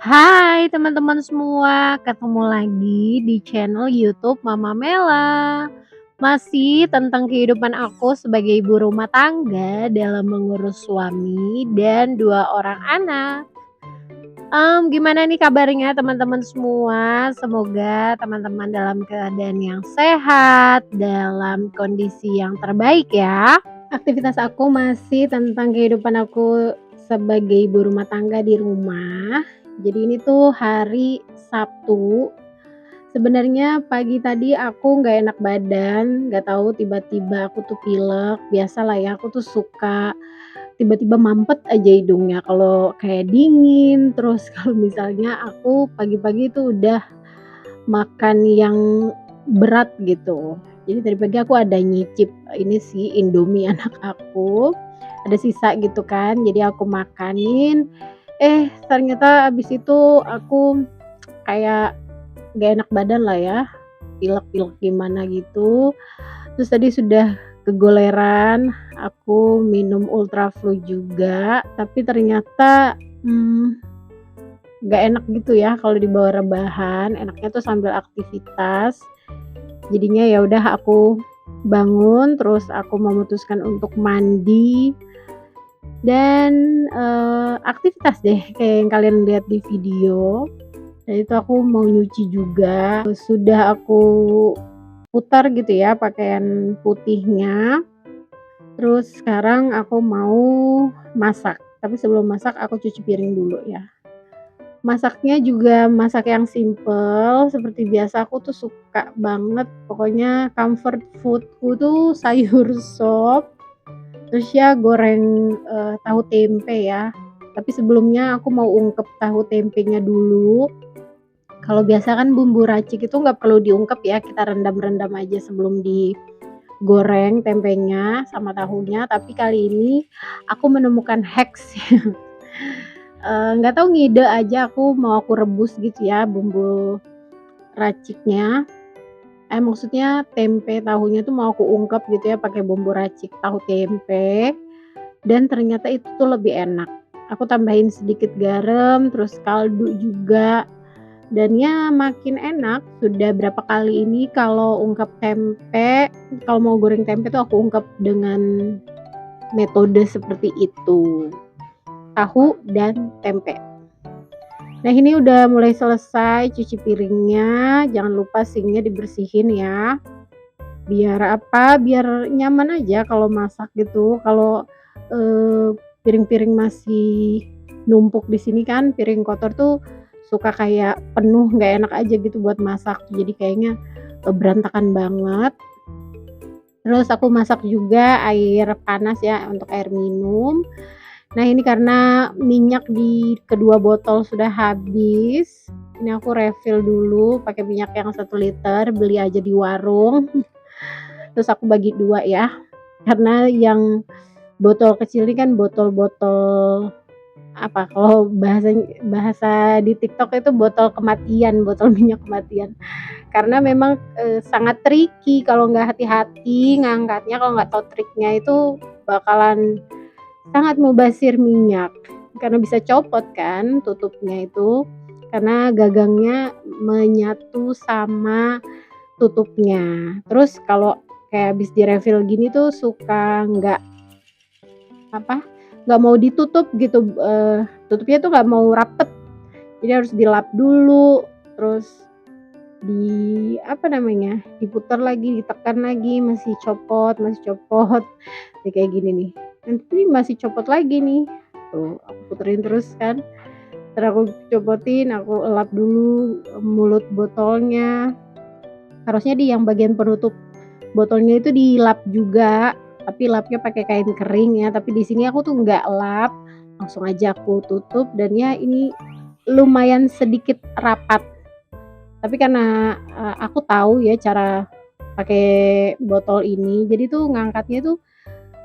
Hai teman-teman semua, ketemu lagi di channel YouTube Mama Mela. Masih tentang kehidupan aku sebagai ibu rumah tangga dalam mengurus suami dan 2 orang anak. Gimana nih kabarnya teman-teman semua? Semoga teman-teman dalam keadaan yang sehat, dalam kondisi yang terbaik ya. Aktivitas aku masih tentang kehidupan aku sebagai ibu rumah tangga di rumah. Jadi ini tuh hari Sabtu. Sebenarnya pagi tadi aku nggak enak badan, nggak tahu tiba-tiba aku tuh pilek. Biasalah ya, aku tuh suka tiba-tiba mampet aja hidungnya kalau kayak dingin. Terus kalau misalnya aku pagi-pagi itu udah makan yang berat gitu. Jadi tadi pagi aku ada nyicip ini sih Indomie anak aku, ada sisa gitu kan, jadi aku makanin, ternyata abis itu aku kayak gak enak badan lah ya, pilek-pilek gimana gitu. Terus tadi sudah kegoleran, aku minum Ultraflu juga, tapi ternyata, nggak enak gitu ya kalau dibawa rebahan, enaknya tuh sambil aktivitas. Jadinya ya udah aku bangun, terus aku memutuskan untuk mandi dan, aktivitas deh kayak yang kalian lihat di video. Dan itu aku mau nyuci juga, sudah aku putar gitu ya pakaian putihnya, terus sekarang aku mau masak. Tapi sebelum masak aku cuci piring dulu ya. Masaknya juga masak yang simpel, seperti biasa aku tuh suka banget, pokoknya comfort food-ku tuh sayur sop, terus ya goreng, tahu tempe ya. Tapi sebelumnya aku mau ungkep tahu tempenya dulu. Kalau biasa kan bumbu racik itu nggak perlu diungkep ya, kita rendam-rendam aja sebelum digoreng tempenya sama tahunya, tapi kali ini aku menemukan hacks. Nggak tahu ngide aja aku rebus gitu ya bumbu raciknya, maksudnya tempe tahunya tuh mau aku ungkep gitu ya pakai bumbu racik tahu tempe, dan ternyata itu tuh lebih enak. Aku tambahin sedikit garam, terus kaldu juga, dan ya makin enak. Sudah berapa kali ini kalau ungkep tempe, kalau mau goreng tempe tuh aku ungkep dengan metode seperti itu, tahu dan tempe. Nah ini udah mulai selesai cuci piringnya, jangan lupa sinknya dibersihin ya. Biar apa, biar nyaman aja kalau masak gitu. Kalau, piring-piring masih numpuk di sini kan, piring kotor tuh suka kayak penuh, nggak enak aja gitu buat masak. Jadi kayaknya, berantakan banget. Terus aku masak juga air panas ya untuk air minum. Nah ini karena minyak di kedua botol sudah habis, ini aku refill dulu pakai minyak yang 1 liter, beli aja di warung. Terus aku bagi 2 ya, karena yang botol kecil ini kan botol-botol apa, kalau bahasa di TikTok itu botol kematian, botol minyak kematian. Karena memang, sangat tricky kalau nggak hati-hati ngangkatnya, kalau nggak tahu triknya itu bakalan sangat mubazir minyak, karena bisa copot kan tutupnya itu, karena gagangnya menyatu sama tutupnya. Terus kalau kayak habis di-refill gini tuh suka apa, nggak mau ditutup gitu, tutupnya tuh nggak mau rapet, jadi harus dilap dulu, terus apa namanya, diputar lagi, ditekan lagi, masih copot, ya kayak gini nih. Nanti masih copot lagi nih, tuh aku puterin terus kan, entar aku copotin, aku elap dulu mulut botolnya, Harusnya di yang bagian penutup botolnya itu dilap juga, tapi lapnya pakai kain kering ya, tapi di sini aku tuh nggak lap, langsung aja aku tutup dan ya ini lumayan sedikit rapat. Tapi karena, aku tahu ya cara pakai botol ini, jadi tuh ngangkatnya tuh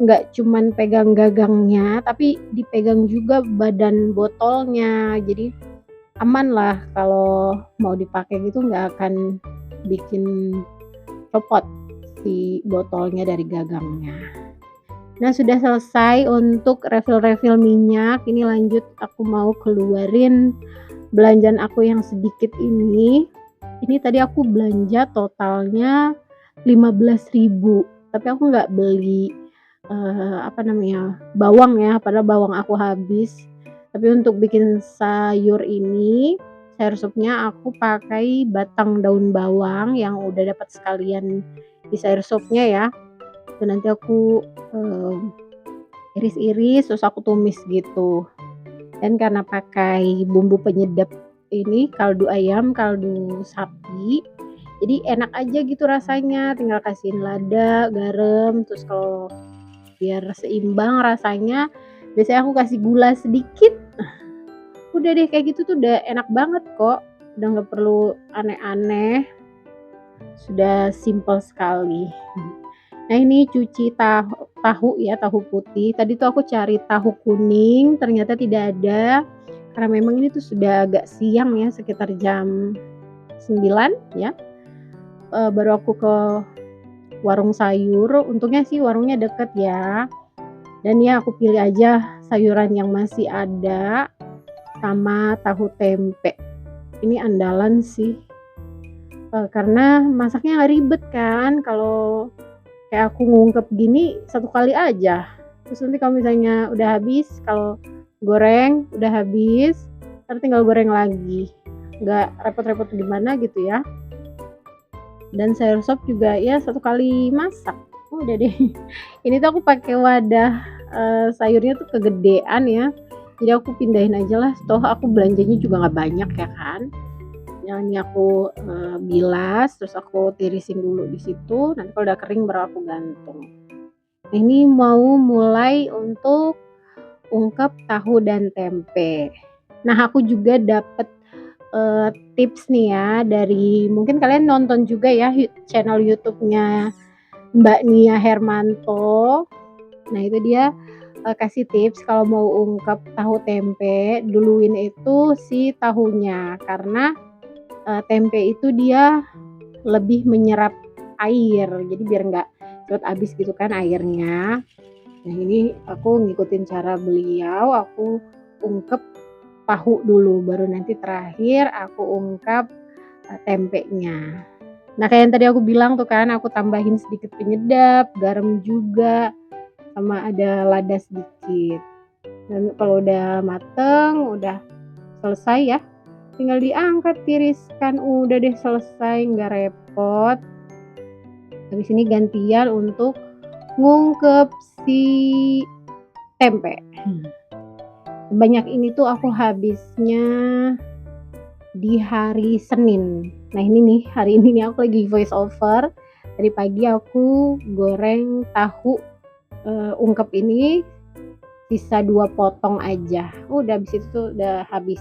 nggak cuman pegang gagangnya, tapi dipegang juga badan botolnya. Jadi aman lah kalau mau dipakai gitu, nggak akan bikin copot si botolnya dari gagangnya. Nah, sudah selesai untuk refill-refill minyak, ini lanjut aku mau keluarin belanjaan aku yang sedikit ini. Ini tadi aku belanja totalnya 15.000, tapi aku nggak beli, bawang ya, padahal bawang aku habis. Tapi untuk bikin sayur ini, sayur supnya aku pakai batang daun bawang yang udah dapat sekalian di sayur supnya ya, dan nanti aku, iris-iris terus aku tumis gitu. Dan karena pakai bumbu penyedap ini kaldu ayam, kaldu sapi, jadi enak aja gitu rasanya, tinggal kasihin lada, garam, terus kalau biar seimbang rasanya, biasanya aku kasih gula sedikit. Udah deh kayak gitu tuh udah enak banget kok, udah nggak perlu aneh-aneh, sudah simpel sekali. Nah ini cuci tahu ya, tahu putih. Tadi tuh aku cari tahu kuning, ternyata tidak ada. Karena memang ini tuh sudah agak siang ya, sekitar jam 9 ya. Baru aku ke warung sayur, untungnya sih warungnya deket ya. Dan ya aku pilih aja sayuran yang masih ada sama tahu tempe. Ini andalan sih. Karena masaknya nggak ribet kan, kalau kayak aku ngungkep gini satu kali aja. Terus nanti kalau misalnya udah habis, kalau goreng udah habis, ntar tinggal goreng lagi. Nggak repot-repot gimana gitu ya. Dan sayur sop juga ya satu kali masak. Udah deh. Ini tuh aku pakai wadah sayurnya tuh kegedean ya. Jadi aku pindahin aja lah. Toh aku belanjanya juga nggak banyak ya kan. Yang ini aku bilas, terus aku tirisin dulu di situ. Nanti kalau udah kering baru aku gantung. Ini mau mulai untuk ungkep tahu dan tempe. Nah, aku juga dapet tips nih ya dari mungkin kalian nonton juga ya channel YouTube-nya Mbak Nia Hermanto. Nah, itu dia kasih tips kalau mau ungkep tahu tempe, duluin itu si tahunya karena tempe itu dia lebih menyerap air, jadi biar nggak cepet habis gitu kan airnya. Nah ini aku ngikutin cara beliau, aku ungkep tahu dulu, baru nanti terakhir aku ungkap tempenya. Nah kayak yang tadi aku bilang tuh kan, aku tambahin sedikit penyedap, garam juga, sama ada lada sedikit. Dan kalau udah mateng, udah selesai ya, tinggal diangkat, tiriskan, udah deh selesai, nggak repot. Habis ini gantian untuk ngungkep si tempe. Banyak ini tuh aku habisnya di hari Senin. Nah ini nih, hari ini nih aku lagi voice over. Tadi pagi aku goreng tahu ungkep ini sisa 2 potong aja. Udah habis itu tuh udah habis.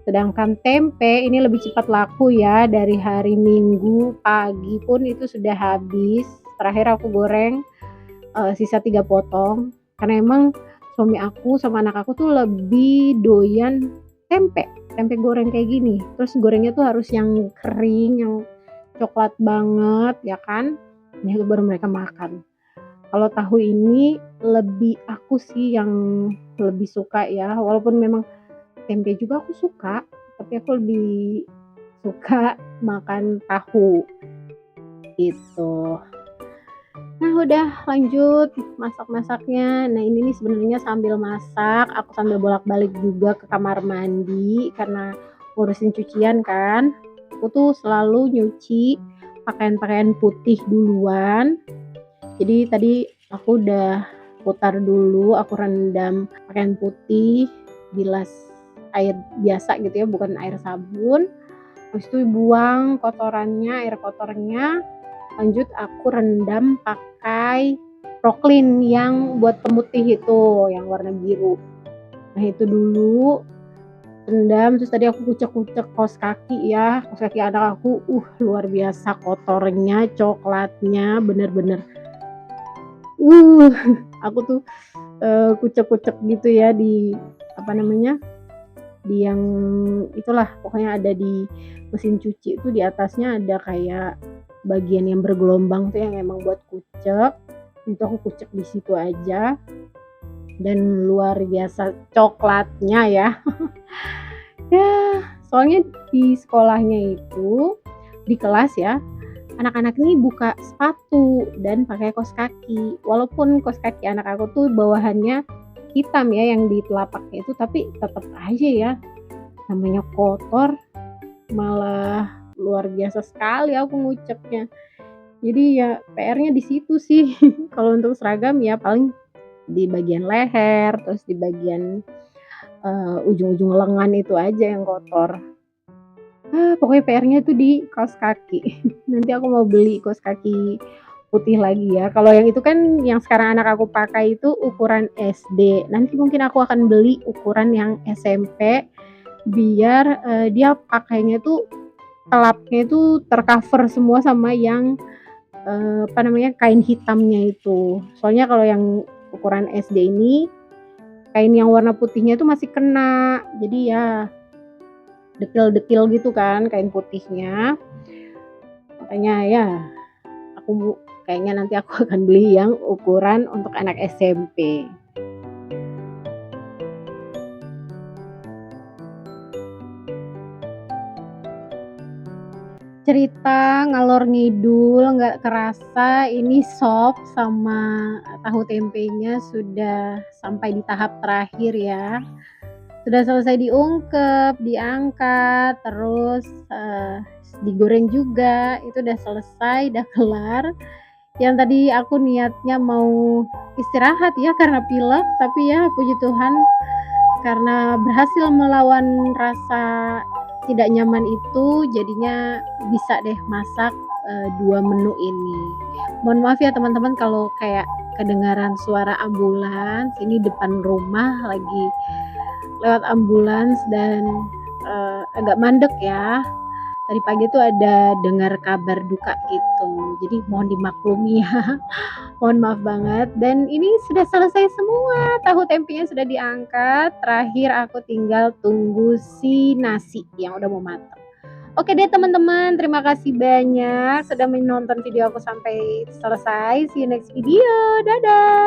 Sedangkan tempe ini lebih cepat laku ya, dari hari Minggu pagi pun itu sudah habis. Terakhir aku goreng sisa 3 potong karena emang suami aku sama anak aku tuh lebih doyan tempe goreng kayak gini. Terus gorengnya tuh harus yang kering, yang coklat banget ya kan. Nah itu baru mereka makan. Kalau tahu ini lebih aku sih yang lebih suka ya, walaupun memang tempe juga aku suka, tapi aku lebih suka makan tahu gitu. Nah udah lanjut masak-masaknya. Nah ini nih sebenarnya sambil masak, aku sambil bolak-balik juga ke kamar mandi karena ngurusin cucian kan. Aku tuh selalu nyuci pakaian-pakaian putih duluan. Jadi tadi aku udah putar dulu, aku rendam pakaian putih, bilas air biasa gitu ya, bukan air sabun. Habis itu buang kotorannya, air kotornya, lanjut aku rendam pakai Proclean yang buat pemutih itu, yang warna biru. Nah itu dulu rendam, terus tadi aku kucek-kucek kaos kaki ya, kaos kaki anak aku, luar biasa kotornya, coklatnya, bener-bener, uh, aku tuh kucek-kucek gitu ya di apa namanya, di yang itulah pokoknya ada di mesin cuci itu, di atasnya ada kayak bagian yang bergelombang tuh yang emang buat kucek, itu aku kucek di situ aja, dan luar biasa coklatnya ya. Ya, soalnya di sekolahnya itu, di kelas ya, anak-anak ini buka sepatu dan pakai kaos kaki. Walaupun kaos kaki anak aku tuh bawahannya hitam ya yang di telapaknya itu, tapi tetap aja ya namanya kotor, malah luar biasa sekali aku nguceknya. Jadi ya PR-nya di situ sih. Kalau untuk seragam ya paling di bagian leher, terus di bagian ujung-ujung lengan itu aja yang kotor. Pokoknya PR-nya itu di kaos kaki. Nanti aku mau beli kaos kaki putih lagi ya. Kalau yang itu kan yang sekarang anak aku pakai itu ukuran SD. Nanti mungkin aku akan beli ukuran yang SMP biar dia pakainya tuh telapnya itu tercover semua sama yang apa namanya, kain hitamnya itu. Soalnya kalau yang ukuran SD ini kain yang warna putihnya itu masih kena. Jadi ya dekil-dekil gitu kan kain putihnya. Makanya ya aku kayaknya nanti aku akan beli yang ukuran untuk anak SMP. Cerita ngalor ngidul nggak kerasa ini sop sama tahu tempenya sudah sampai di tahap terakhir ya. Sudah selesai diungkep, diangkat, terus digoreng juga, itu udah selesai, udah kelar. Yang tadi aku niatnya mau istirahat ya karena pilek, tapi ya puji Tuhan karena berhasil melawan rasa tidak nyaman itu, jadinya bisa deh masak 2 menu ini. Mohon maaf ya teman-teman kalau kayak kedengaran suara ambulans, ini depan rumah lagi lewat ambulans dan agak mandek ya. Tadi pagi tuh ada dengar kabar duka gitu, jadi mohon dimaklumi ya. Mohon maaf banget, dan ini sudah selesai semua, tahu tempenya sudah diangkat, terakhir aku tinggal tunggu si nasi yang udah mau matang. Oke deh teman-teman, terima kasih banyak sudah menonton video aku sampai selesai. See you next video, dadah.